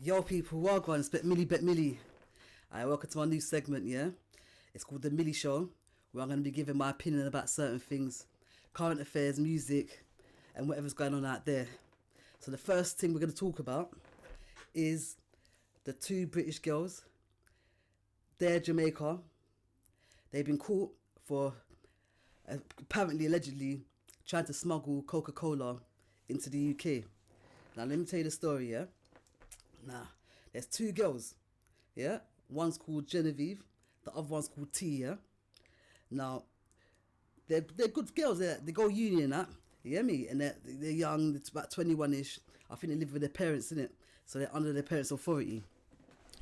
Yo people, welcome, it's Milli Milli. Alright, welcome to my new segment, yeah? It's called the Milli Show, where I'm going to be giving my opinion about certain things, current affairs, music, and whatever's going on out there. So the first thing we're going to talk about is the two British girls. They're Jamaica. They've been caught for apparently, allegedly, trying to smuggle Coca-Cola into the UK. Now let me tell you the story, yeah? Now, there's two girls, yeah? One's called Genevieve, the other one's called T, yeah? Now, they're good girls, they go uni and that, you get me? And they're young, it's about 21-ish. I think they live with their parents, innit? So they're under their parents' authority.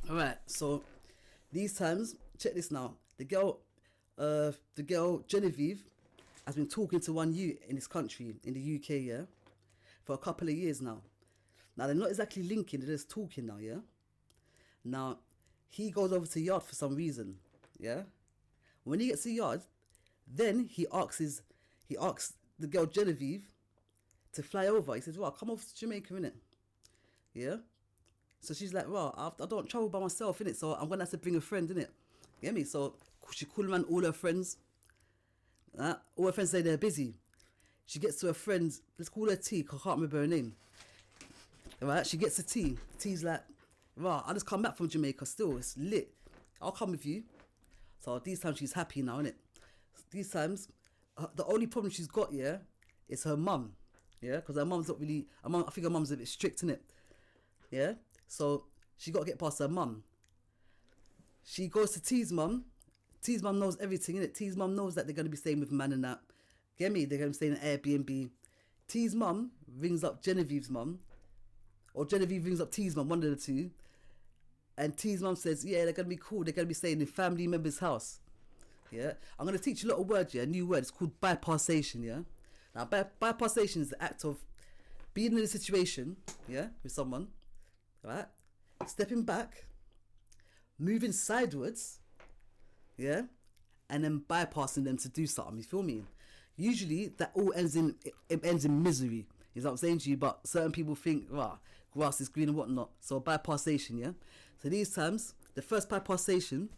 Alright, so these times, check this now. The girl Genevieve has been talking to one youth in this country, in the UK, yeah? For a couple of years now. Now, they're not exactly linking, they're just talking now, yeah? Now, he goes over to Yard for some reason, yeah? When he gets to Yard, then he asks the girl Genevieve to fly over. He says, well, come over to Jamaica, innit? Yeah? So she's like, well, I don't travel by myself, innit? So I'm going to have to bring a friend, innit? You get me? So she called around all her friends. All her friends say they're busy. She gets to her friend, let's call her T, because I can't remember her name. Right, she gets to T. T's like, right, I just come back from Jamaica still, it's lit. I'll come with you. So these times she's happy now, innit? These times, the only problem she's got, yeah, is her mum. Yeah, because her mum's not really, I think her mum's a bit strict, innit? Yeah, so she got to get past her mum. She goes to T's mum. T's mum knows everything, innit? T's mum knows that they're going to be staying with man and that. Get me? They're going to be staying in Airbnb. T's mum rings up Genevieve's mum. Or Genevieve rings up T's mum, one of the two. And T's mum says, yeah, they're going to be cool. They're going to be staying in family member's house. Yeah. I'm going to teach you a little word, yeah, a new word. It's called bypassation, yeah. Now, bypassation is the act of being in a situation, yeah, with someone, right? Stepping back, moving sideways, yeah, and then bypassing them to do something, you feel me? Usually, that all ends in misery. Is what I'm saying to you, but certain people think, wow, grass is green and whatnot. So bypassation, yeah. So these times, the first bypassation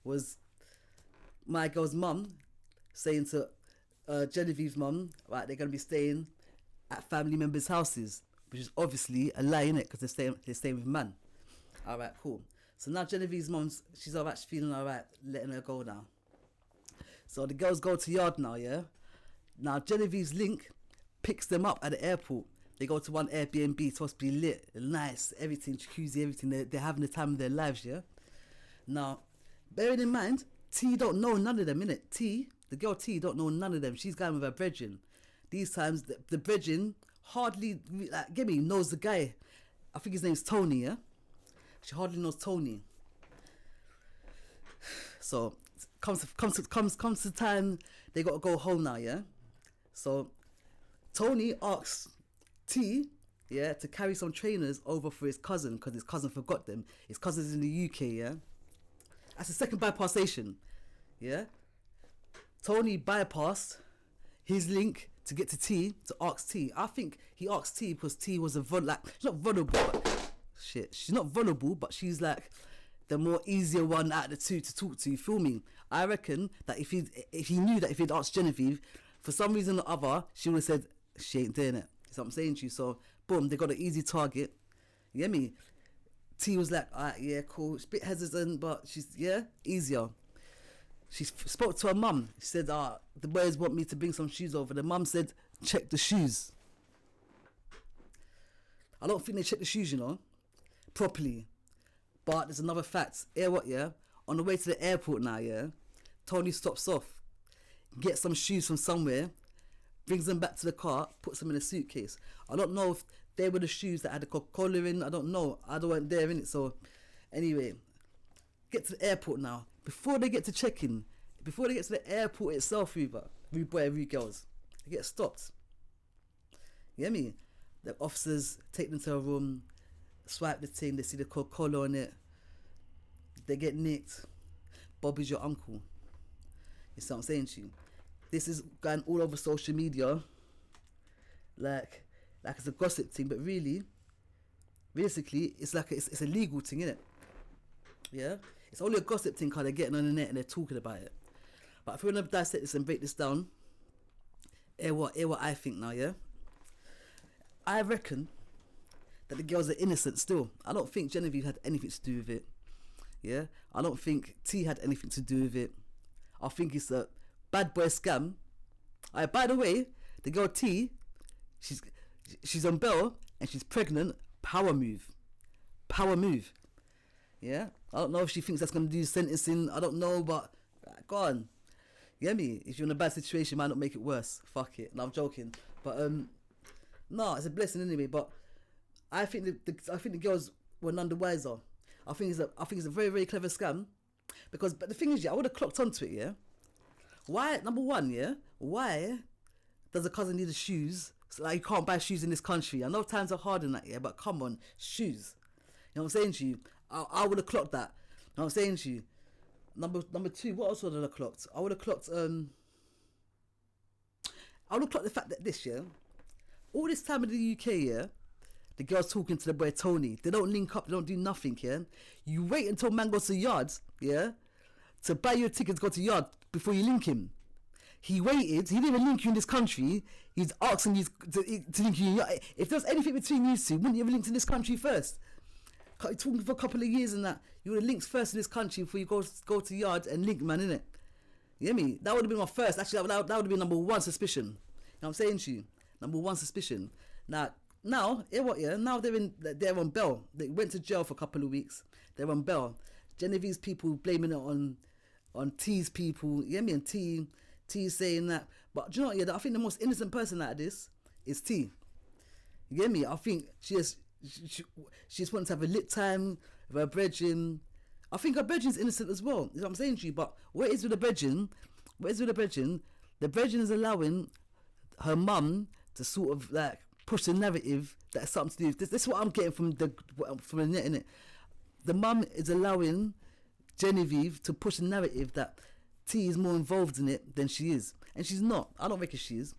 was my girl's mum saying to Genevieve's mum, right, they're gonna be staying at family members' houses, which is obviously a lie, innit? Because they're staying with man. All right, cool. So now Genevieve's mum's, she's alright, she's feeling alright, letting her go now. So the girls go to Yard now, yeah. Now Genevieve's link picks them up at the airport. They go to one Airbnb, it's supposed to be lit, nice, everything, jacuzzi, everything. They're having the time of their lives, yeah. Now, bearing in mind, T don't know none of them, innit? T, the girl T, don't know none of them. She's going with her brethren. These times, the brethren hardly, like, get me, knows the guy. I think his name's Tony, yeah. She hardly knows Tony. So comes to time they got to go home now, yeah. So Tony asks T, yeah, to carry some trainers over for his cousin because his cousin forgot them. His cousin's in the UK, yeah. That's the second bypassation, yeah. Tony bypassed his link to get to T, to ask T. I think he asked T because T was she's not vulnerable, but she's not vulnerable, but she's like the more easier one out of the two to talk to, you feel me? I reckon that if he knew that if he'd asked Genevieve, for some reason or other, she would have said, she ain't doing it. That's what I'm saying to you. So, boom, they got an easy target. You get me? T was like, alright, yeah, cool. She's a bit hesitant, but she's, yeah, easier. She spoke to her mum. She said, the boys want me to bring some shoes over. The mum said, check the shoes. I don't think they check the shoes, you know, properly. But there's another fact. Hear what, yeah? On the way to the airport now, yeah, Tony stops off, gets some shoes from somewhere, brings them back to the car, puts them in a suitcase. I don't know if they were the shoes that had the Coca-Cola in. I don't know. I don't want there in it. So anyway, get to the airport now. Before they get to check-in, before they get to the airport itself, every girls, they get stopped. You get me? The officers take them to a room, swipe the thing, they see the Coca-Cola on it, they get nicked. Bobby's your uncle. You see what I'm saying to you? This is going all over social media like it's a gossip thing, but really basically it's like it's a legal thing, innit? Yeah, it's only a gossip thing because they're getting on the net and they're talking about it. But if we're gonna dissect this and break this down, hear what I think now. Yeah, I reckon that the girls are innocent still. I don't think Genevieve had anything to do with it. Yeah, I don't think T had anything to do with it. I think it's a bad boy scam. By the way, the girl T, she's on bail and she's pregnant. Power move. Yeah, I don't know if she thinks that's gonna do sentencing. I don't know, but go on. You get me? If you're in a bad situation, it might not make it worse. Fuck it. No, I'm joking. But no, it's a blessing anyway. But I think the girls were none the wiser. I think it's a very, very clever scam, but the thing is, yeah, I would have clocked onto it. Yeah, why? Number one, yeah, why does a cousin need the shoes? So, like, you can't buy shoes in this country. I know times are hard in that, yeah, but come on, shoes. You know what I'm saying to you? I would have clocked that. You know what I'm saying to you? Number two, what else would I have clocked? I would have clocked the fact that this year, all this time in the UK, yeah, the girl's talking to the boy Tony. They don't link up, they don't do nothing, yeah. You wait until man goes to yards, yeah, to buy your ticket to go to yard before you link him. He waited, he didn't even link you in this country. He's asking you to link you in yard. If there's anything between you two, wouldn't you have linked in this country first? You're talking for a couple of years and that. You would have linked first in this country before you go to yard and link, man, innit? You hear me? That would have been my first. Actually, that would have been number one suspicion. You know what I'm saying to you? Number one suspicion. Now, what? Yeah, now they're on bail. They went to jail for a couple of weeks. They're on bail. Genevieve's people blaming it on T's people. You hear me? And T saying that. But do you know what? Yeah, I think the most innocent person out of this is T. You get me? I think she just wants to have a lit time with her brethren. I think her brethren's innocent as well. You know what I'm saying to you? But what is with the brethren? The brethren is allowing her mum to sort of like push the narrative that has something to do with this. This is what I'm getting from the net, innit? The mum is allowing Genevieve to push the narrative that T is more involved in it than she is. And she's not. I don't reckon she is.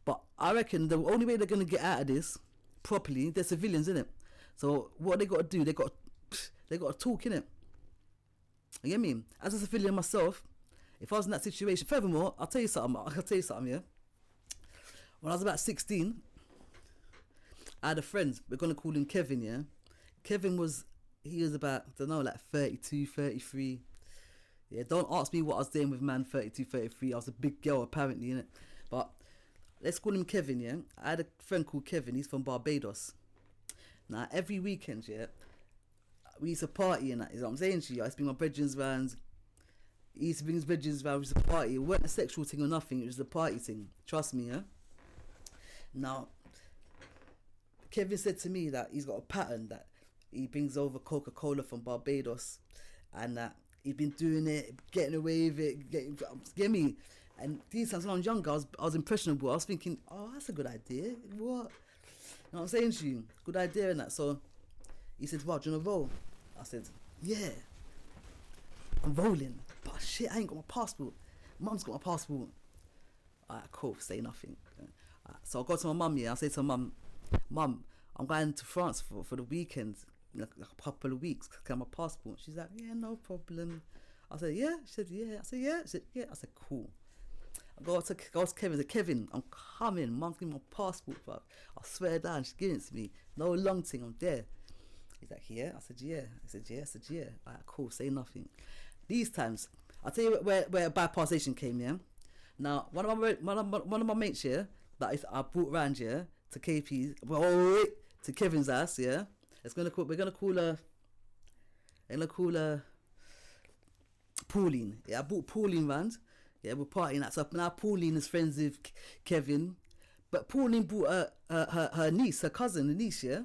But I reckon the only way they're going to get out of this properly, they're civilians, innit? So what they got to do, they got to talk, innit? You get me? As a civilian myself, if I was in that situation, furthermore, I'll tell you something, yeah? When I was about 16, I had a friend, we're going to call him Kevin, yeah? Kevin was about, I don't know, like 32, 33. Yeah, don't ask me what I was doing with man 32, 33. I was a big girl, apparently, innit? But let's call him Kevin, yeah? I had a friend called Kevin, he's from Barbados. Now, every weekend, yeah, we used to party and that, is what I'm saying to you. I used to bring my brethren's round. He used to bring his brethren's round, we used to party. It wasn't a sexual thing or nothing, it was a party thing. Trust me, yeah? Now, Kevin said to me that he's got a pattern that he brings over Coca-Cola from Barbados and that he'd been doing it, getting away with it, get me? And these times when I was younger, I was impressionable. I was thinking, oh, that's a good idea. What? You know what I'm saying to you? Good idea and that. So he said, well, do you want to roll? I said, yeah, I'm rolling. But shit, I ain't got my passport. Mum's got my passport. Alright, cool, say nothing. So I go to my mum, yeah, I say to my mum, I'm going to France for the weekend, like a couple of weeks, can I have my passport? She's like, yeah, no problem. I said, yeah? She said, yeah. I said, yeah? She said, yeah. I said, cool. I go to Kevin, I said, Kevin, I'm coming, mum's giving me my passport, bro. I swear down, she's giving it to me. No long thing, I'm there. He's like, yeah? I said, yeah. I said, yeah. I said, yeah. Alright, cool, say nothing. These times, I'll tell you where bypassation came, yeah? Now, one of my mates, yeah, that I brought round, yeah, to KP's, to Kevin's house, yeah. We're gonna call her Pauline. Yeah, I brought Pauline round. Yeah, we're partying that. So now Pauline is friends with Kevin, but Pauline brought her niece, her cousin, the niece, yeah.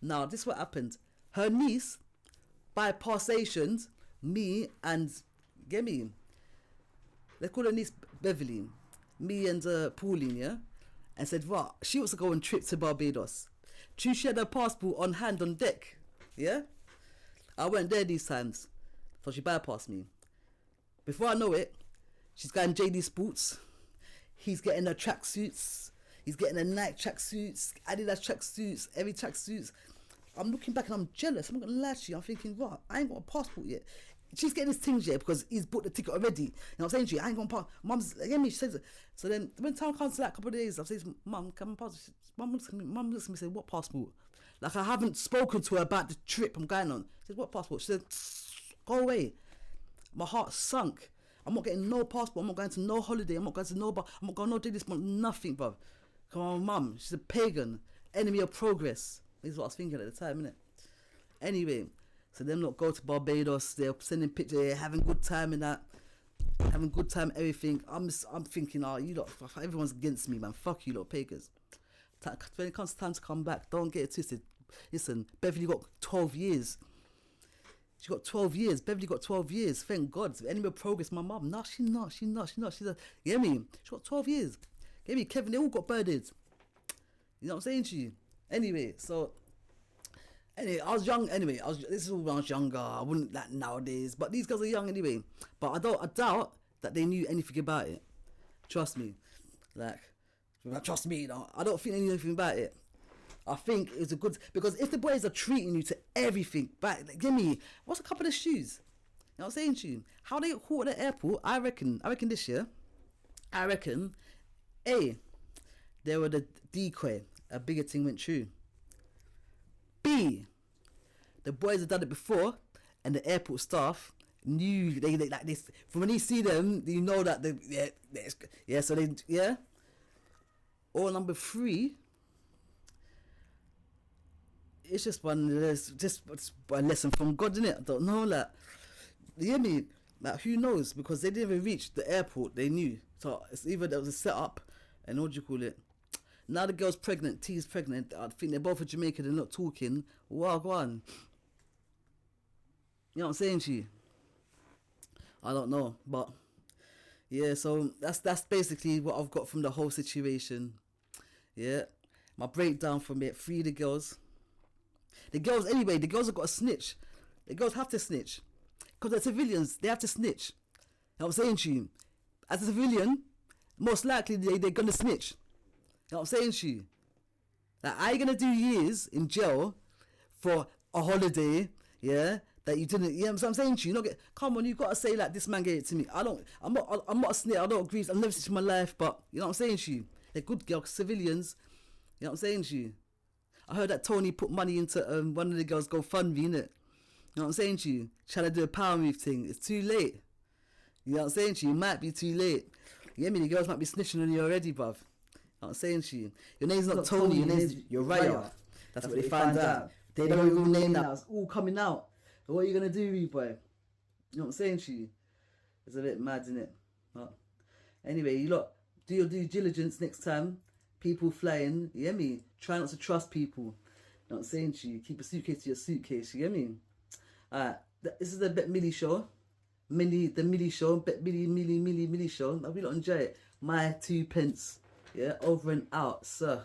Now this is what happened. Her niece, bypassationed me and get me. Let's call her niece Beverly, me and Pauline, yeah, and said, what? She wants to go on trip to Barbados. She had her passport on hand on deck, yeah. I went there these times, so she bypassed me. Before I know it, she's going JD Sports. He's getting her tracksuits. He's getting her Nike tracksuits, Adidas tracksuits, every tracksuits. I'm looking back and I'm jealous. I'm not gonna lie to you. I'm thinking, right, I ain't got a passport yet. She's getting this thing yet because he's bought the ticket already. You know what I'm saying to you? I ain't gonna pass. Mum's again me. She says, so then when time comes to that couple of days, I say, Mum, can I pass? Mum looks at me and says, what passport? Like I haven't spoken to her about the trip I'm going on. She says, what passport? She said, go away. My heart sunk. I'm not getting no passport. I'm not going to no holiday. I'm not going to no bar. I'm not going to do this. Nothing, bruv. Come on, Mum. She's a pagan. Enemy of progress. This is what I was thinking at the time, innit? Anyway, so them lot go to Barbados. They're sending pictures. They're having good time in that. Having good time, everything. I'm thinking, you lot, everyone's against me, man. Fuck you lot, pagans. When it comes time to come back, don't get it twisted. Listen, Beverly got 12 years. She got 12 years. Beverly got 12 years. Thank God. Enemy of progress, my mum. No, she's not. She's a, you get me? She got 12 years. Get me? Kevin, they all got birded. You know what I'm saying to you? Anyway, I was young anyway. This is when I was younger. I wouldn't that nowadays. But these guys are young anyway. But I doubt that they knew anything about it. Trust me. Trust me, I don't think they knew anything about it. I think it's a good, because if the boys are treating you to everything back, like, give me, what's a couple of shoes? You know what I'm saying to you? How they got caught at the airport, I reckon this year, A, they were the decoy, a bigger thing went true. B, the boys had done it before, and the airport staff knew they like this. From when you see them, you know that Or number 3, it's just a lesson from God, innit? I don't know, like, you hear me? Like, who knows? Because they didn't even reach the airport, they knew. So it's either there was a setup, and what do you call it? Now the girl's pregnant, T's pregnant. I think they're both from Jamaica, they're not talking. Wow, go on. You know what I'm saying to you? I don't know, but yeah, so that's basically what I've got from the whole situation. Yeah, my breakdown from it. Free the girls. The girls have got to snitch. The girls have to snitch. Because they're civilians, they have to snitch. You know what I'm saying to you? As a civilian, most likely they're going to snitch. You know what I'm saying to you? Like, I ain't going to do years in jail for a holiday, yeah, that you didn't, you know what I'm saying to you? Come on, you got to say like, this man gave it to me. I'm not a snitch, I don't agree, I've never snitched in my life, but you know what I'm saying to you? They're good girls, civilians, you know what I'm saying to you? I heard that Tony put money into one of the girls' GoFundMe, innit? You know what I'm saying to you? Trying to do a power move thing. It's too late. You know what I'm saying to you? It might be too late. You get me? The girls might be snitching on you already, bruv. You know what I'm saying to you? Your name's not Tony, your name's Uriah. That's what they find out. They don't even name now. It's all coming out. So what are you going to do, boy? You know what I'm saying to you? It's a bit mad, isn't it? But anyway, you lot, do your due diligence next time. People flying, you get me? Try not to trust people. You know what I'm saying to you? Keep a suitcase to your suitcase, you get me? Alright, this is the Bet Milli Show. The Milli Show. Bet Milli Show. I really enjoy it. My 2 pence. Yeah, over and out, sir.